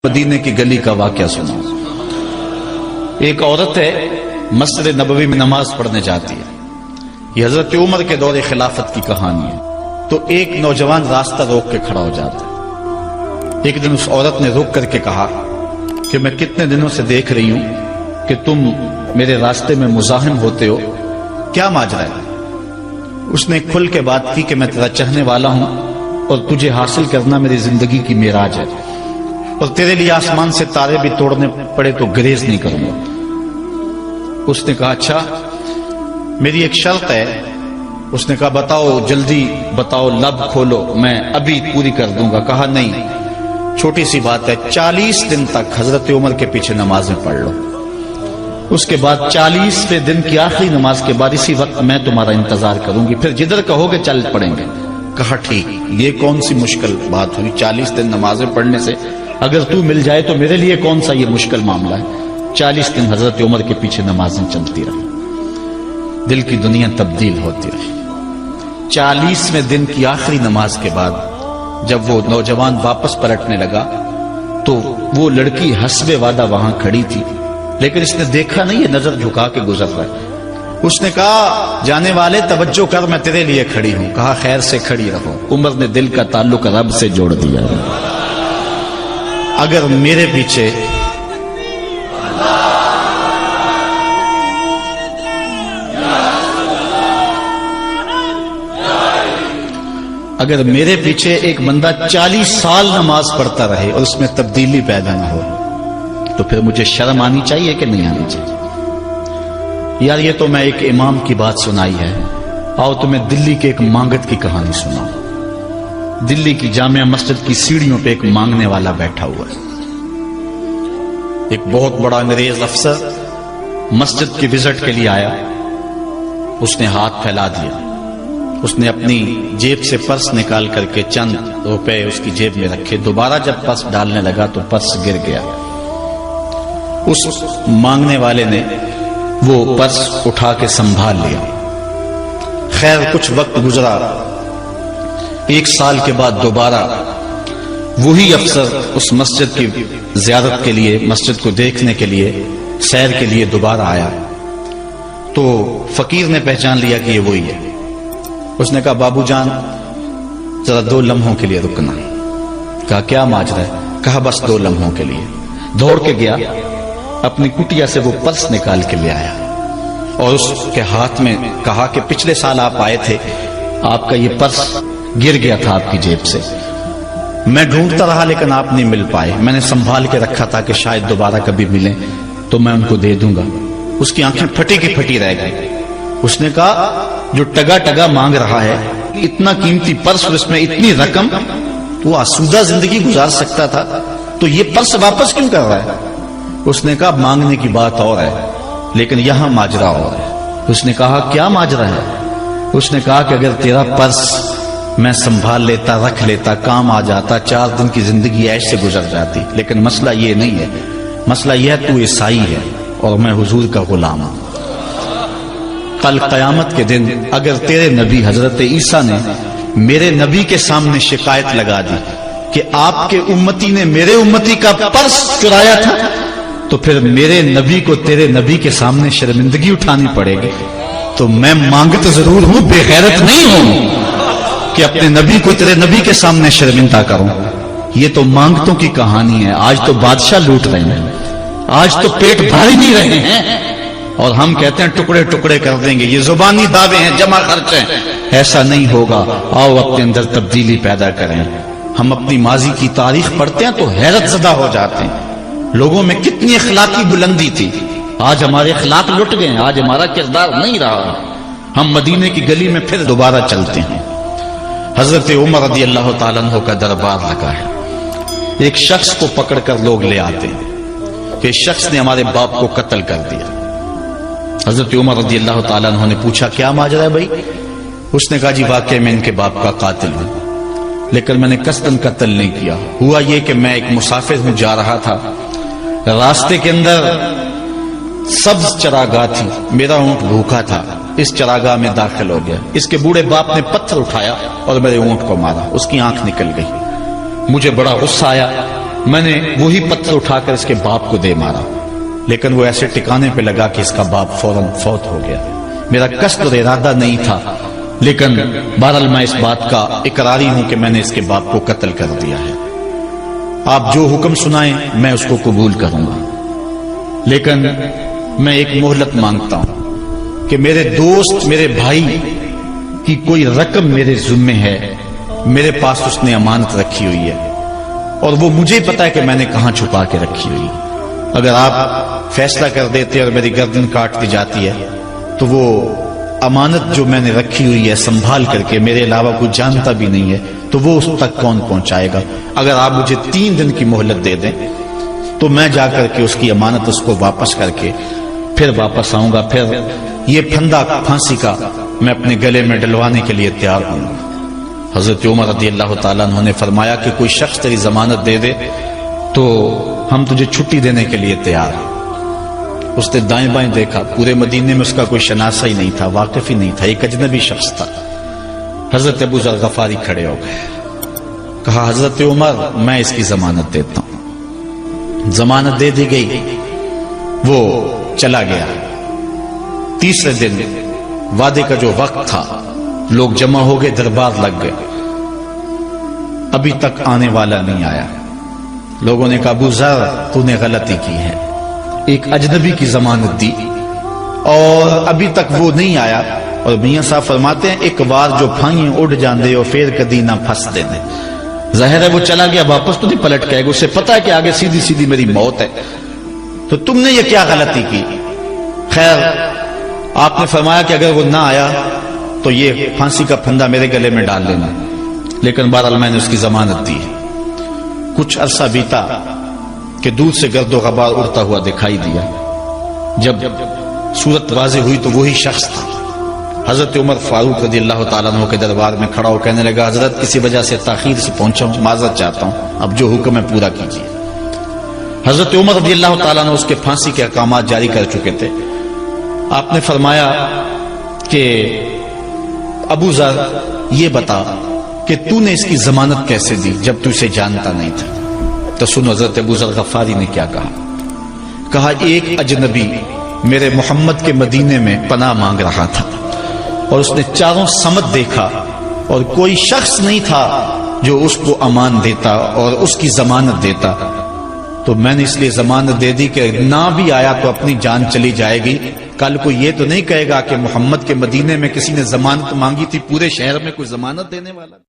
مدینے کی گلی کا واقعہ سنا۔ ایک عورت ہے مسجد نبوی میں نماز پڑھنے جاتی ہے۔ یہ حضرت عمر کے دور خلافت کی کہانی ہے۔ تو ایک نوجوان راستہ روک کے کھڑا ہو جاتا ہے۔ ایک دن اس عورت نے رک کر کے کہا کہ میں کتنے دنوں سے دیکھ رہی ہوں کہ تم میرے راستے میں مزاحم ہوتے ہو، کیا ماجرا ہے؟ اس نے کھل کے بات کی کہ میں تیرا چاہنے والا ہوں اور تجھے حاصل کرنا میری زندگی کی معراج ہے، اور تیرے لیے آسمان سے تارے بھی توڑنے پڑے تو گریز نہیں کروں گا۔ اس نے کہا اچھا، میری ایک شرط ہے۔ اس نے کہا بتاؤ، جلدی بتاؤ، لب کھولو، میں ابھی پوری کر دوں گا۔ کہا نہیں، چھوٹی سی بات ہے، 40 دن تک حضرت عمر کے پیچھے نمازیں پڑھ لو، اس کے بعد 40ویں دن کی آخری نماز کے بعد اسی وقت میں تمہارا انتظار کروں گی، پھر جدھر کہو گے چل پڑیں گے۔ کہا ٹھیک، یہ کون سی مشکل بات ہوئی 40 دن نمازیں پڑھنے سے؟ اگر تو مل جائے تو میرے لیے کون سا یہ مشکل معاملہ ہے۔ 40 دن حضرت عمر کے پیچھے نمازیں چلتی رہی، دل کی دنیا تبدیل ہوتی رہی۔ 40ویں دن کی آخری نماز کے بعد جب وہ نوجوان واپس پلٹنے لگا تو وہ لڑکی حسب وعدہ وہاں کھڑی تھی، لیکن اس نے دیکھا نہیں، یہ نظر جھکا کے گزر رہا ہے۔ اس نے کہا جانے والے توجہ کر، میں تیرے لیے کھڑی ہوں۔ کہا خیر سے کھڑی رہو۔ عمر نے دل کا تعلق رب سے جوڑ دیا۔ اگر میرے پیچھے ایک بندہ 40 سال نماز پڑھتا رہے اور اس میں تبدیلی پیدا نہ ہو تو پھر مجھے شرم آنی چاہیے کہ نہیں آنی چاہیے؟ یار یہ تو میں ایک امام کی بات سنائی ہے، آؤ تمہیں دلی کے ایک مانگت کی کہانی سناؤں۔ دلی کی جامع مسجد کی سیڑھیوں پہ ایک مانگنے والا بیٹھا ہوا ہے۔ ایک بہت بڑا انگریز افسر مسجد کی وزٹ کے لیے آیا، اس نے ہاتھ پھیلا دیا، اس نے اپنی جیب سے پرس نکال کر کے چند روپے اس کی جیب میں رکھے، دوبارہ جب پرس ڈالنے لگا تو پرس گر گیا۔ اس مانگنے والے نے وہ پرس اٹھا کے سنبھال لیا۔ خیر کچھ وقت گزرا، 1 سال کے بعد دوبارہ وہی افسر اس مسجد کی زیارت کے لیے، مسجد کو دیکھنے کے لیے، سیر کے لیے دوبارہ آیا تو فقیر نے پہچان لیا کہ یہ وہی ہے۔ اس نے کہا بابو جان ذرا 2 لمحوں کے لیے رکنا۔ کہا کیا ماجرا ہے؟ کہا بس 2 لمحوں کے لیے۔ دوڑ کے گیا، اپنی کٹیا سے وہ پرس نکال کے لے آیا اور اس کے ہاتھ میں کہا کہ پچھلے سال آپ آئے تھے، آپ کا یہ پرس گر گیا تھا آپ کی جیب سے، میں ڈھونڈتا رہا لیکن آپ نہیں مل پائے، میں نے سنبھال کے رکھا تھا کہ شاید دوبارہ کبھی ملیں تو میں ان کو دے دوں گا۔ اس کی آنکھیں پھٹی کی پھٹی رہ گئی۔ اس نے کہا جو ٹگا ٹگا مانگ رہا ہے، اتنا قیمتی پرس اور اس میں اتنی رقم، وہ آسودہ زندگی گزار سکتا تھا، تو یہ پرس واپس کیوں کر رہا ہے؟ اس نے کہا مانگنے کی بات اور ہے لیکن یہاں ماجرا اور ہے۔ اس نے کہا کیا ماجرا ہے؟ اس نے کہا کہ اگر تیرا پرس میں سنبھال لیتا، رکھ لیتا، کام آ جاتا، 4 دن کی زندگی ایسے سے گزر جاتی، لیکن مسئلہ یہ نہیں ہے، مسئلہ یہ ہے تو عیسائی ہے اور میں حضور کا غلام ہوں۔ کل قیامت کے دن اگر تیرے نبی حضرت عیسیٰ نے میرے نبی کے سامنے شکایت لگا دی کہ آپ کے امتی نے میرے امتی کا پرس چرایا تھا، تو پھر میرے نبی کو تیرے نبی کے سامنے شرمندگی اٹھانی پڑے گی۔ تو میں مانگت ضرور ہوں، بے غیرت نہیں ہوں کہ اپنے نبی کو تیرے نبی کے سامنے شرمندہ کروں۔ یہ تو مانگتوں کی کہانی ہے، آج تو بادشاہ لوٹ رہے ہیں، آج تو پیٹ بھر ہی نہیں رہے ہیں اور ہم کہتے ہیں ٹکڑے ٹکڑے کر دیں گے، یہ زبانی دعوے ہیں، جمع خرچ ہیں۔ ایسا نہیں ہوگا، آؤ اپنے اندر تبدیلی پیدا کریں۔ ہم اپنی ماضی کی تاریخ پڑھتے ہیں تو حیرت زدہ ہو جاتے ہیں، لوگوں میں کتنی اخلاقی بلندی تھی، آج ہمارے اخلاق لٹ گئے ہیں، آج ہمارا کردار نہیں رہا۔ ہم مدینے کی گلی میں پھر دوبارہ چلتے ہیں۔ حضرت عمر رضی اللہ تعالیٰ عنہ کا دربار لگا ہے، ایک شخص کو پکڑ کر لوگ لے آتے ہیں کہ شخص نے ہمارے باپ کو قتل کر دیا۔ حضرت عمر رضی اللہ تعالیٰ عنہ نے پوچھا کیا ماجرا ہے بھائی؟ اس نے کہا جی واقعی میں ان کے باپ کا قاتل ہوں، لیکن میں نے قصداً قتل نہیں کیا۔ ہوا یہ کہ میں ایک مسافر ہوں، جا رہا تھا، راستے کے اندر سبز چراگاہ تھی، میرا اونٹ بھوکا تھا، اس چراگاہ میں داخل ہو گیا، اس کے بوڑھے باپ نے پتھر اٹھایا اور میرے اونٹ کو مارا، اس کی آنکھ نکل گئی، مجھے بڑا غصہ آیا، میں نے وہی پتھر اٹھا کر اس کے باپ کو دے مارا، لیکن وہ ایسے ٹکانے پہ لگا کہ اس کا باپ فوراً فوت ہو گیا۔ میرا قصد اور ارادہ نہیں تھا، لیکن بہرحال میں اس بات کا اقراری ہوں کہ میں نے اس کے باپ کو قتل کر دیا ہے۔ آپ جو حکم سنائیں میں اس کو قبول کروں گا، لیکن میں ایک مہلت مانگتا ہوں کہ میرے دوست، میرے بھائی کی کوئی رقم میرے ذمے ہے، میرے پاس اس نے امانت رکھی ہوئی ہے، اور وہ مجھے پتا ہے کہ میں نے کہاں چھپا کے رکھی ہوئی ہے۔ اگر آپ فیصلہ کر دیتے اور میری گردن کاٹ دی جاتی ہے تو وہ امانت جو میں نے رکھی ہوئی ہے سنبھال کر کے، میرے علاوہ کوئی جانتا بھی نہیں ہے، تو وہ اس تک کون پہنچائے گا؟ اگر آپ مجھے 3 دن کی مہلت دے دیں تو میں جا کر کے اس کی امانت اس کو واپس کر کے پھر واپس آؤں گا، پھر یہ پھندا پھانسی کا میں اپنے گلے میں ڈلوانے کے لیے تیار ہوں گا۔ حضرت عمر رضی اللہ تعالیٰ عنہ نے فرمایا کہ کوئی شخص تیری ضمانت دے دے تو ہم تجھے چھٹی دینے کے لیے تیار ہیں۔ اس نے دائیں بائیں دیکھا، پورے مدینے میں اس کا کوئی شناسہ ہی نہیں تھا، واقف ہی نہیں تھا، ایک اجنبی شخص تھا۔ حضرت ابو ذر غفاری کھڑے ہو گئے، کہا حضرت عمر میں اس کی ضمانت دیتا ہوں۔ ضمانت دے دی گئی، وہ چلا گیا۔ تیسرے دن وعدے کا جو وقت تھا، لوگ جمع ہو گئے، دربار لگ گئے، ابھی تک آنے والا نہیں آیا۔ لوگوں نے کہا ابو ذر تو نے غلطی کی ہے، ایک اجنبی کی ضمانت دی اور ابھی تک وہ نہیں آیا، اور میاں صاحب فرماتے ہیں ایک بار جو پھائیں اڑ جاندے اور پھر کدی نہ پھنس دینے۔ ظاہر ہے وہ چلا گیا، واپس تو نہیں پلٹ کے آئے گا، اسے پتا ہے کہ آگے سیدھی سیدھی میری موت ہے، تو تم نے یہ کیا غلطی کی؟ خیر آپ نے فرمایا کہ اگر وہ نہ آیا تو یہ پھانسی کا پھندا میرے گلے میں ڈال لینا، لیکن بہرحال میں نے اس کی ضمانت دی۔ کچھ عرصہ بیتا کہ دور سے گرد و غبار اڑتا ہوا دکھائی دیا۔ جب صورت واضح ہوئی تو وہی شخص تھا۔ حضرت عمر فاروق رضی اللہ تعالیٰ عنہ کے دربار میں کھڑا ہو کہنے لگا حضرت کسی وجہ سے تاخیر سے پہنچا ہوں، معذرت چاہتا ہوں، اب جو حکم ہے پورا کیجیے۔ حضرت عمر رضی اللہ تعالیٰ عنہ اس کے پھانسی کے احکامات جاری کر چکے تھے۔ آپ نے فرمایا کہ ابو ذر یہ بتا کہ تو نے اس کی ضمانت کیسے دی جب تو اسے جانتا نہیں تھا؟ تو سنو حضرت ابو ذر غفاری نے کیا کہا، ایک اجنبی میرے محمد کے مدینے میں پناہ مانگ رہا تھا اور اس نے چاروں سمت دیکھا اور کوئی شخص نہیں تھا جو اس کو امان دیتا اور اس کی ضمانت دیتا، تو میں نے اس لیے ضمانت دے دی کہ نہ بھی آیا تو اپنی جان چلی جائے گی، کل کو یہ تو نہیں کہے گا کہ محمد کے مدینے میں کسی نے ضمانت مانگی تھی، پورے شہر میں کوئی ضمانت دینے والا